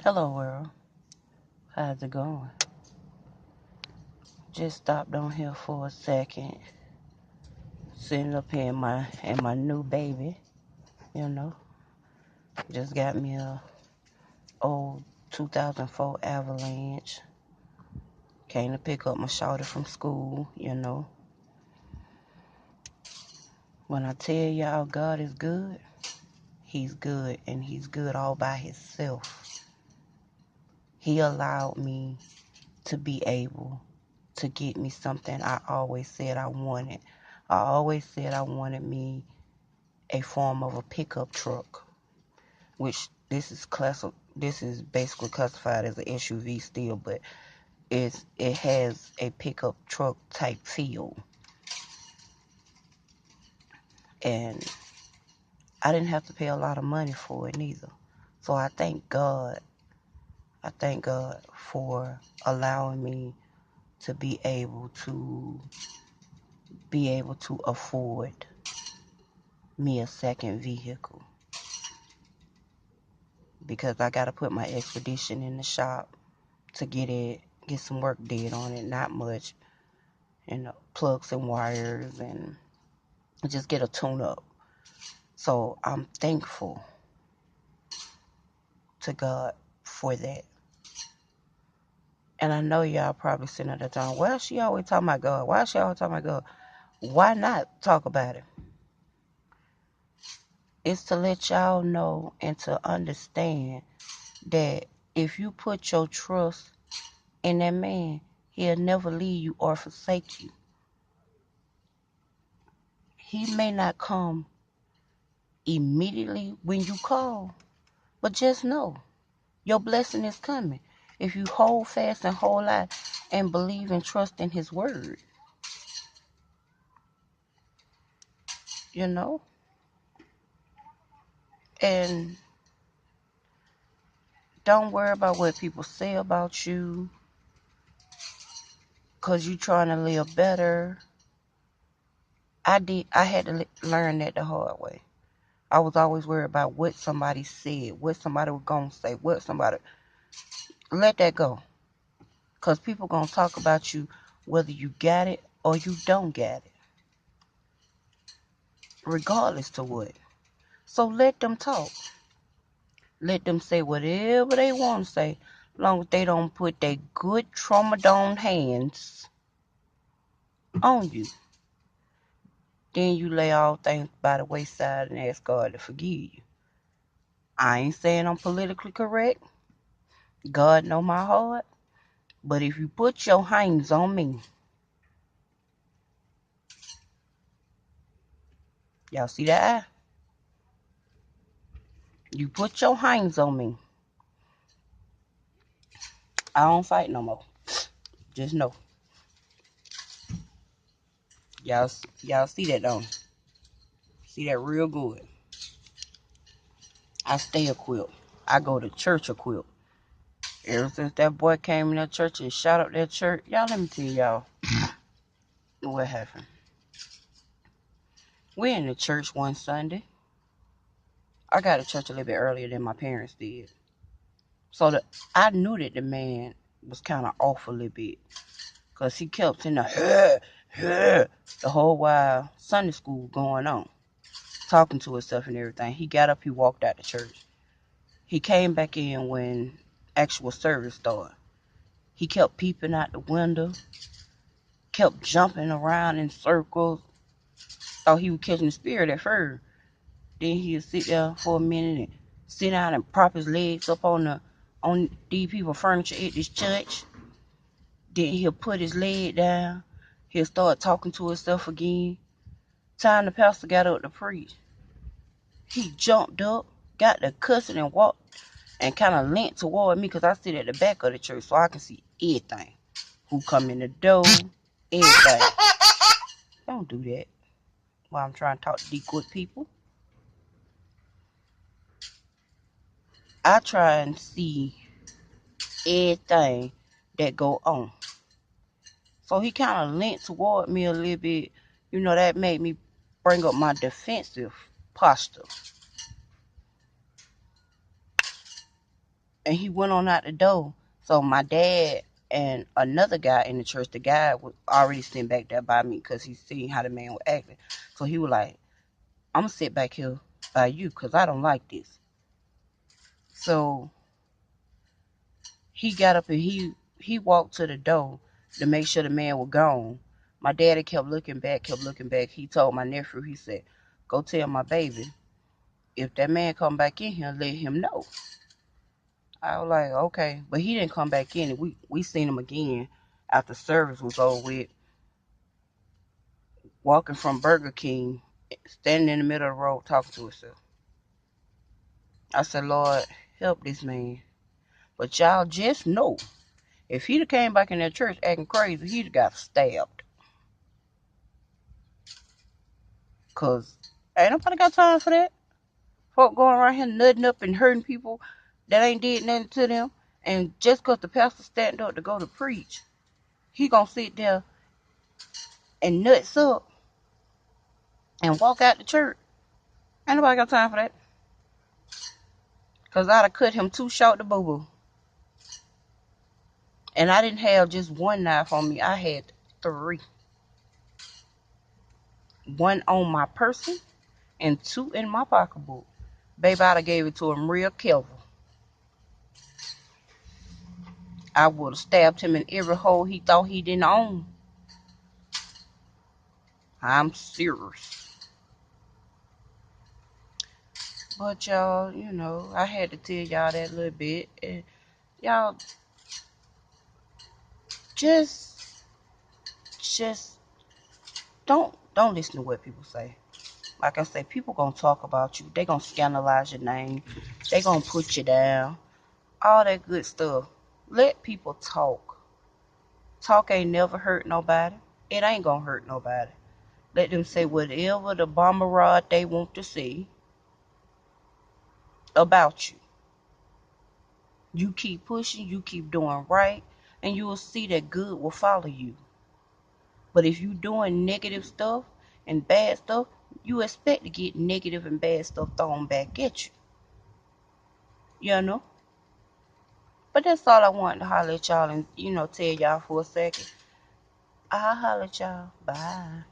Hello world, how's it going? Just stopped on here for a second, sitting up here in my new baby, you know. Just got me a old 2004 Avalanche. Came to pick up my shorty from school. When I tell y'all God is good, He's good, and He's good all by Himself. He allowed me to be able to get me something I always said I wanted. I always said I wanted me a form of a pickup truck, which this is basically classified as an SUV still, but it has a pickup truck type feel. And I didn't have to pay a lot of money for it neither. So I thank God. I thank God for allowing me to be able to afford me a second vehicle, because I gotta put my Expedition in the shop to get some work did on it. Not much, plugs and wires, and just get a tune up. So I'm thankful to God for that. And I know y'all probably sitting at the time, well, she always talking about God. Why she always talking about God? Why not talk about it? It's to let y'all know and to understand that if you put your trust in that man, he'll never leave you or forsake you. He may not come immediately when you call, but just know your blessing is coming. If you hold fast and hold out and believe and trust in His word, you know? And don't worry about what people say about you, because you trying to live better. I had to learn that the hard way. I was always worried about what somebody said, what somebody was going to say, let that go. Because people going to talk about you whether you got it or you don't get it, regardless to what. So let them talk. Let them say whatever they want to say, as long as they don't put their good tramadol hands on you. Then you lay all things by the wayside and ask God to forgive you. I ain't saying I'm politically correct. God know my heart. But if you put your hands on me, y'all see that eye? You put your hands on me, I don't fight no more. Just know. Y'all see that, don't you? See that real good. I stay equipped. I go to church equipped. Ever since that boy came in that church and shot up that church, y'all, let me tell y'all what happened. We in the church one Sunday. I got to church a little bit earlier than my parents did. So I knew that the man was kind of off a little bit. Because he kept in the whole while Sunday school going on. Talking to himself and everything. He got up, he walked out the church. He came back in when actual service started. He kept peeping out the window, kept jumping around in circles. Thought he was catching the spirit at first. Then he'd sit there for a minute and sit down and prop his legs up on these people furniture at this church. Then he'll put his leg down. He'll start talking to himself again. Time the pastor got up to preach, he jumped up, got the cussing and walked and kind of leant toward me, because I sit at the back of the church so I can see everything. Who come in the door, everything. Don't do that while I'm trying to talk to these good people. I try and see everything that go on. So he kind of leant toward me a little bit. That made me bring up my defensive posture. and he went on out the door. So my dad and another guy in the church, the guy was already sitting back there by me because he seen how the man was acting. So he was like, I'm going to sit back here by you because I don't like this. So he got up and he walked to the door to make sure the man was gone. My daddy kept looking back, kept looking back. He told my nephew, he said, go tell my baby, if that man come back in here, let him know. I was like, okay. But he didn't come back in. We seen him again after service was over with, walking from Burger King, standing in the middle of the road talking to himself. I said, Lord, help this man. But y'all just know, if he'd have came back in that church acting crazy, he'd have got stabbed. Because ain't nobody got time for that. Folk going around here nutting up and hurting people that ain't did nothing to them. And just because the pastor stand up to go to preach, he gonna sit there and nuts up and walk out the church. Ain't nobody got time for that. Because I'd have cut him too short to boo-boo. And I didn't have just one knife on me. I had 3. One on my person and 2 in my pocketbook. Baby, I'd have gave it to him real careful. I would have stabbed him in every hole he thought he didn't own. I'm serious. But y'all, I had to tell y'all that a little bit. And y'all just don't listen to what people say. Like I say, people gonna talk about you. They gonna scandalize your name. They gonna put you down. All that good stuff. Let people talk. Talk ain't never hurt nobody. It ain't gonna hurt nobody. Let them say whatever the bomber rod they want to say about you. You keep pushing, you keep doing right, and you will see that good will follow you. But if you doing negative stuff and bad stuff, you expect to get negative and bad stuff thrown back at you. You know? But that's all I wanted to holler at y'all and, tell y'all for a second. I'll holler at y'all. Bye.